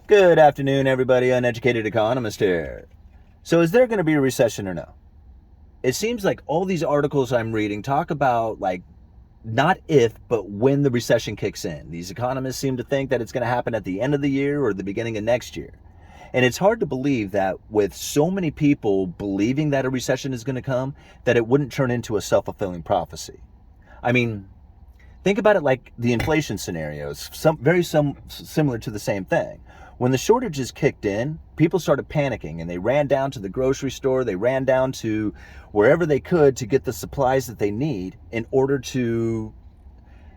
Good afternoon, everybody. Uneducated Economist here. So, is there going to be a recession or no? It seems like all these articles I'm reading talk about, like, not if, but when the recession kicks in. These economists seem to think that it's going to happen at the end of the year or the beginning of next year. And it's hard to believe that with so many people believing that a recession is going to come, that it wouldn't turn into a self-fulfilling prophecy. I mean, think about it like the inflation scenarios, similar to the same thing. When the shortages kicked in, people started panicking and they ran down to the grocery store, they ran down to wherever they could to get the supplies that they need in order to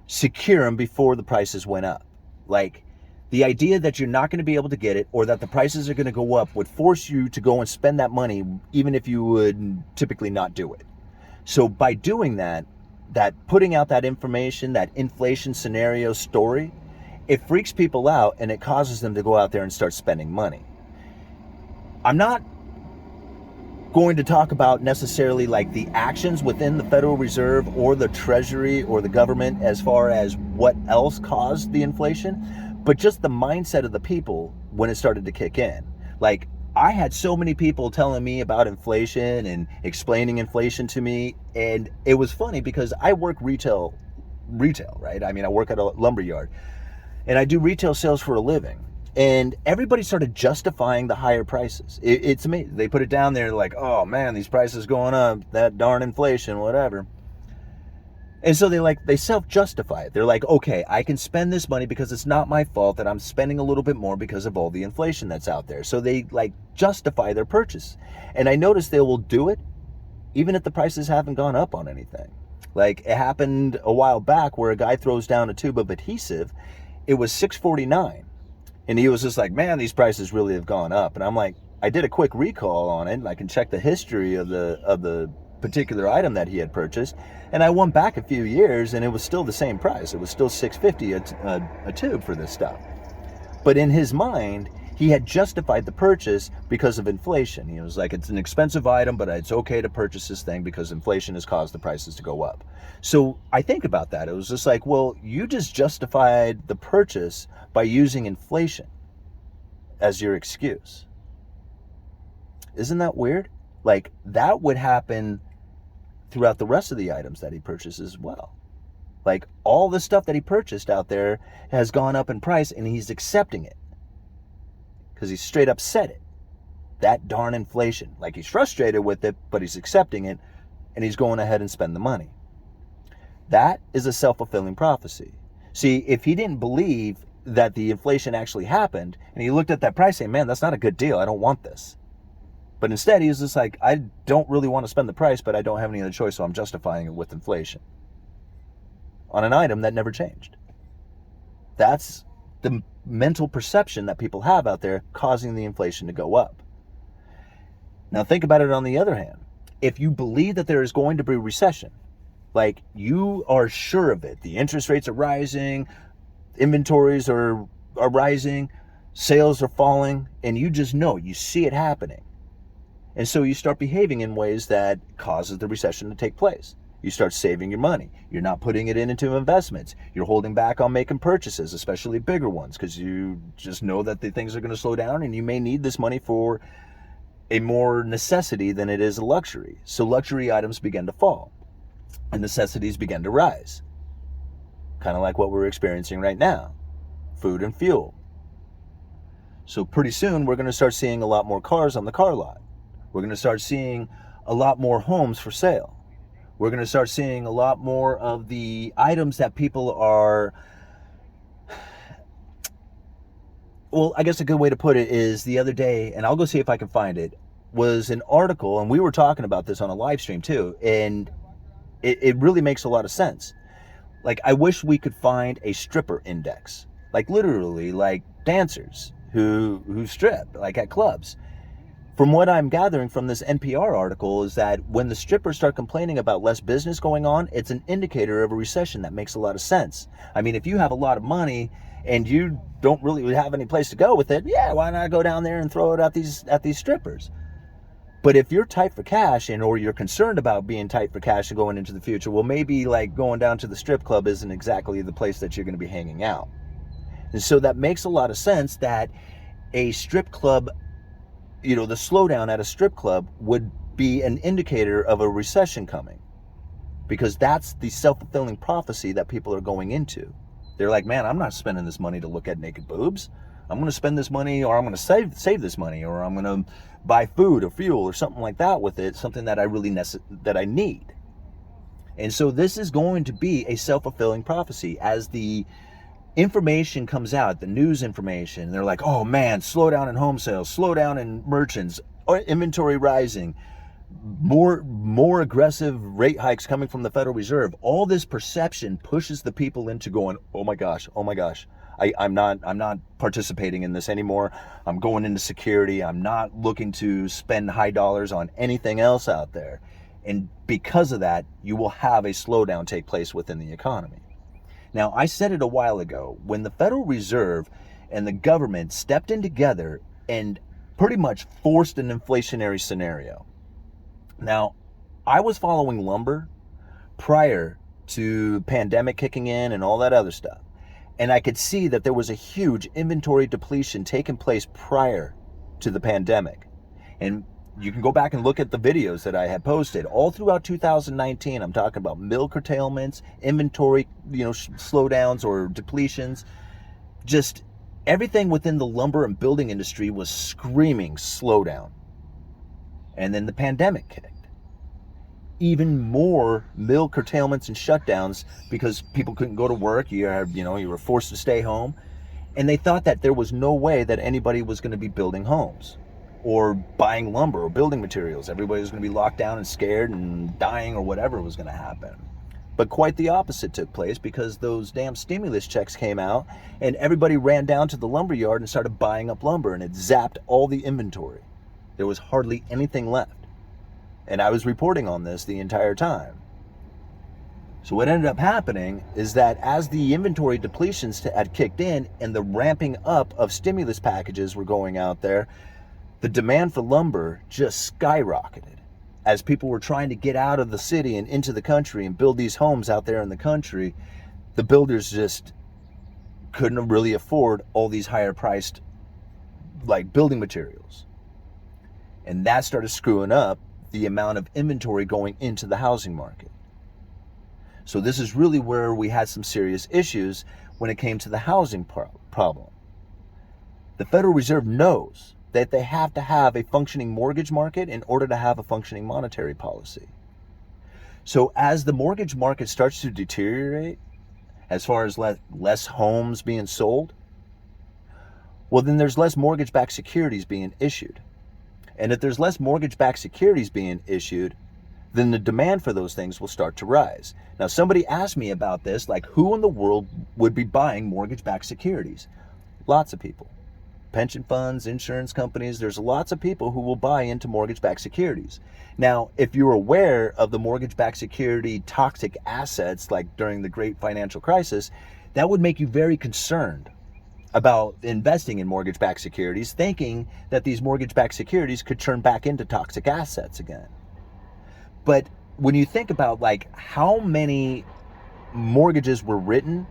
secure them before the prices went up. Like, the idea that you're not going to be able to get it or that the prices are going to go up would force you to go and spend that money even if you would typically not do it. So by doing that putting out that information, that inflation scenario story, it freaks people out and it causes them to go out there and start spending money. I'm not going to talk about necessarily like the actions within the Federal Reserve or the Treasury or the government as far as what else caused the inflation, but just the mindset of the people when it started to kick in. Like, I had so many people telling me about inflation and explaining inflation to me, and it was funny because I work retail, right? I mean, I work at a lumber yard, and I do retail sales for a living. And everybody started justifying the higher prices. It's amazing. They put it down there like, oh man, these prices going up, that darn inflation, whatever. And so they self-justify it. They're like, okay, I can spend this money because it's not my fault that I'm spending a little bit more because of all the inflation that's out there. So they like justify their purchase. And I noticed they will do it even if the prices haven't gone up on anything. Like, it happened a while back where a guy throws down a tube of adhesive. It was $6.49. And he was just like, man, these prices really have gone up. And I'm like, I did a quick recall on it, and I can check the history of the particular item that he had purchased. And I went back a few years, and it was still the same price. It was still $6.50 a tube for this stuff. But in his mind, he had justified the purchase because of inflation. He was like, it's an expensive item, but it's okay to purchase this thing because inflation has caused the prices to go up. So I think about that. It was just like, well, you just justified the purchase by using inflation as your excuse. Isn't that weird? Like, that would happen throughout the rest of the items that he purchases as well. Like, all the stuff that he purchased out there has gone up in price, and he's accepting it because he straight up said it. That darn inflation. Like, he's frustrated with it, but he's accepting it, and he's going ahead and spend the money. That is a self-fulfilling prophecy. See, if he didn't believe that the inflation actually happened, and he looked at that price saying, man, that's not a good deal, I don't want this. But instead, he was just like, I don't really want to spend the price, but I don't have any other choice, so I'm justifying it with inflation on an item that never changed. That's the mental perception that people have out there causing the inflation to go up. Now think about it on the other hand. If you believe that there is going to be a recession, like, you are sure of it, the interest rates are rising, inventories are rising, sales are falling, and you just know, you see it happening. And so you start behaving in ways that causes the recession to take place. You start saving your money. You're not putting it into investments. You're holding back on making purchases, especially bigger ones, because you just know that the things are going to slow down and you may need this money for a more necessity than it is a luxury. So luxury items begin to fall and necessities begin to rise. Kind of like what we're experiencing right now, food and fuel. So pretty soon we're going to start seeing a lot more cars on the car lot. We're going to start seeing a lot more homes for sale. We're going to start seeing a lot more of the items that people are, well, I guess a good way to put it is the other day, and I'll go see if I can find it, was an article, and we were talking about this on a live stream too, and it really makes a lot of sense. Like, I wish we could find a stripper index, like literally like dancers who strip, like at clubs. From what I'm gathering from this NPR article is that when the strippers start complaining about less business going on, it's an indicator of a recession. That makes a lot of sense. I mean, if you have a lot of money and you don't really have any place to go with it, yeah, why not go down there and throw it at these strippers? But if you're tight for cash or you're concerned about being tight for cash and going into the future, well, maybe like going down to the strip club isn't exactly the place that you're going to be hanging out. And so that makes a lot of sense that a strip club, the slowdown at a strip club would be an indicator of a recession coming, because that's the self-fulfilling prophecy that people are going into. They're like, man, I'm not spending this money to look at naked boobs. I'm going to spend this money, or I'm going to save this money, or I'm going to buy food or fuel or something like that with it, something that I really that I need. And so this is going to be a self-fulfilling prophecy as the information comes out, the news information. They're like, oh man, slow down in home sales, slow down in merchants, inventory rising, more aggressive rate hikes coming from the Federal Reserve. All this perception pushes the people into going, oh my gosh, I'm not participating in this anymore. I'm going into security. I'm not looking to spend high dollars on anything else out there. And because of that, you will have a slowdown take place within the economy. Now, I said it a while ago, when the Federal Reserve and the government stepped in together and pretty much forced an inflationary scenario. Now, I was following lumber prior to pandemic kicking in and all that other stuff. And I could see that there was a huge inventory depletion taking place prior to the pandemic. And you can go back and look at the videos that I had posted all throughout 2019. I'm talking about mill curtailments, inventory, slowdowns or depletions. Just everything within the lumber and building industry was screaming slowdown. And then the pandemic kicked. Even more mill curtailments and shutdowns because people couldn't go to work. You were forced to stay home. And they thought that there was no way that anybody was going to be building homes or buying lumber or building materials. Everybody was going to be locked down and scared and dying or whatever was going to happen. But quite the opposite took place, because those damn stimulus checks came out and everybody ran down to the lumber yard and started buying up lumber, and it zapped all the inventory. There was hardly anything left. And I was reporting on this the entire time. So what ended up happening is that as the inventory depletions had kicked in and the ramping up of stimulus packages were going out there, the demand for lumber just skyrocketed. As people were trying to get out of the city and into the country and build these homes out there in the country, the builders just couldn't really afford all these higher priced building materials. And that started screwing up the amount of inventory going into the housing market. So this is really where we had some serious issues when it came to the housing problem. The Federal Reserve knows that they have to have a functioning mortgage market in order to have a functioning monetary policy. So as the mortgage market starts to deteriorate, as far as less homes being sold, well, then there's less mortgage-backed securities being issued. And if there's less mortgage-backed securities being issued, then the demand for those things will start to rise. Now, somebody asked me about this, who in the world would be buying mortgage-backed securities? Lots of people. Pension funds, insurance companies, there's lots of people who will buy into mortgage-backed securities. Now, if you're aware of the mortgage-backed security toxic assets during the great financial crisis, that would make you very concerned about investing in mortgage-backed securities, thinking that these mortgage-backed securities could turn back into toxic assets again. But when you think about how many mortgages were written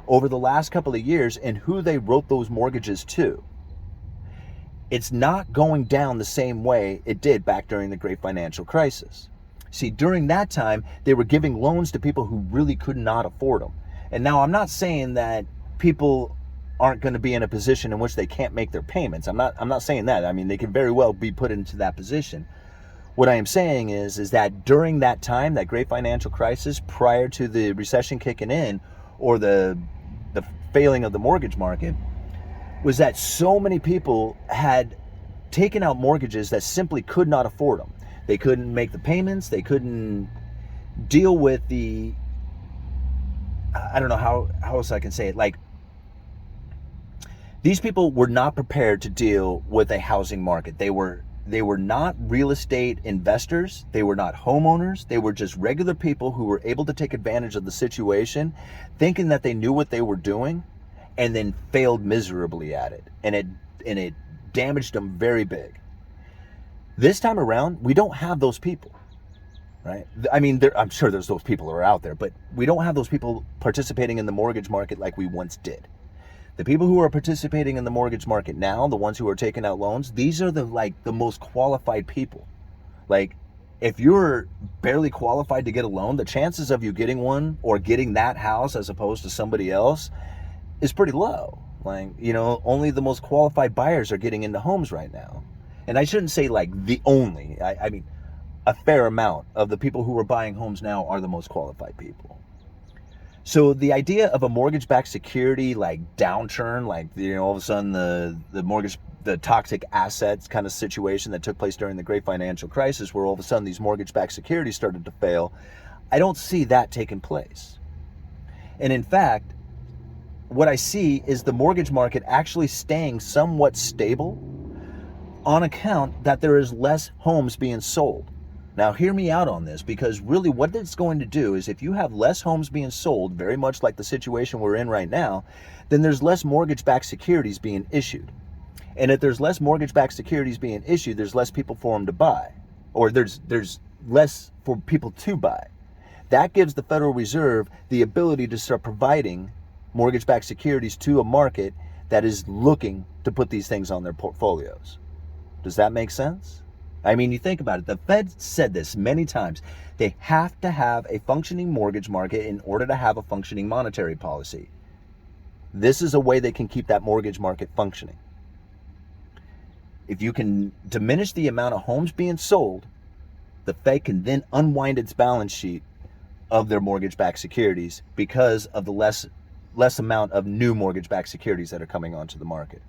over the last couple of years and who they wrote those mortgages to, it's not going down the same way it did back during the great financial crisis. See, during that time, they were giving loans to people who really could not afford them. And now I'm not saying that people aren't going to be in a position in which they can't make their payments. I'm not saying that. I mean, they can very well be put into that position. What I am saying is that during that time, that great financial crisis, prior to the recession kicking in or the failing of the mortgage market, was that so many people had taken out mortgages that simply could not afford them. They couldn't make the payments. They couldn't deal with I don't know how else I can say it. These people were not prepared to deal with a housing market. They were not real estate investors. They were not homeowners. They were just regular people who were able to take advantage of the situation, thinking that they knew what they were doing, and then failed miserably at it. And it damaged them very big. This time around, we don't have those people, right? I mean, I'm sure there's those people who are out there, but we don't have those people participating in the mortgage market like we once did. The people who are participating in the mortgage market now, the ones who are taking out loans, these are the most qualified people. Like, if you're barely qualified to get a loan, the chances of you getting one or getting that house as opposed to somebody else is pretty low. Like, only the most qualified buyers are getting into homes right now. And I shouldn't say like the only, I mean, a fair amount of the people who are buying homes now are the most qualified people. So the idea of a mortgage-backed security like downturn, like all of a sudden the toxic assets kind of situation that took place during the great financial crisis, where all of a sudden these mortgage-backed securities started to fail, I don't see that taking place. And in fact, what I see is the mortgage market actually staying somewhat stable on account that there is less homes being sold. Now, hear me out on this, because really what it's going to do is if you have less homes being sold, very much like the situation we're in right now, then there's less mortgage-backed securities being issued. And if there's less mortgage-backed securities being issued, there's less people for them to buy, or there's less for people to buy. That gives the Federal Reserve the ability to start providing mortgage-backed securities to a market that is looking to put these things on their portfolios. Does that make sense? I mean, you think about it. The Fed said this many times. They have to have a functioning mortgage market in order to have a functioning monetary policy. This is a way they can keep that mortgage market functioning. If you can diminish the amount of homes being sold, the Fed can then unwind its balance sheet of their mortgage-backed securities because of the less amount of new mortgage-backed securities that are coming onto the market.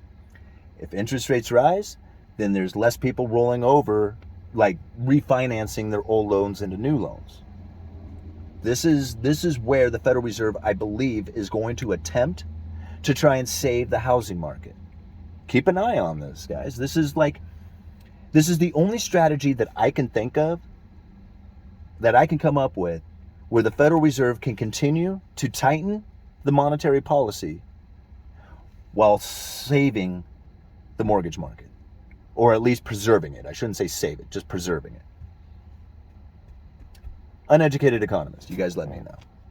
If interest rates rise, then there's less people rolling over, like refinancing their old loans into new loans. This is where the Federal Reserve, I believe, is going to attempt to try and save the housing market. Keep an eye on this, guys. This is the only strategy that I can think of, that I can come up with, where the Federal Reserve can continue to tighten the monetary policy while saving the mortgage market. Or at least preserving it. I shouldn't say save it, just preserving it. Uneducated Economist. You guys let me know.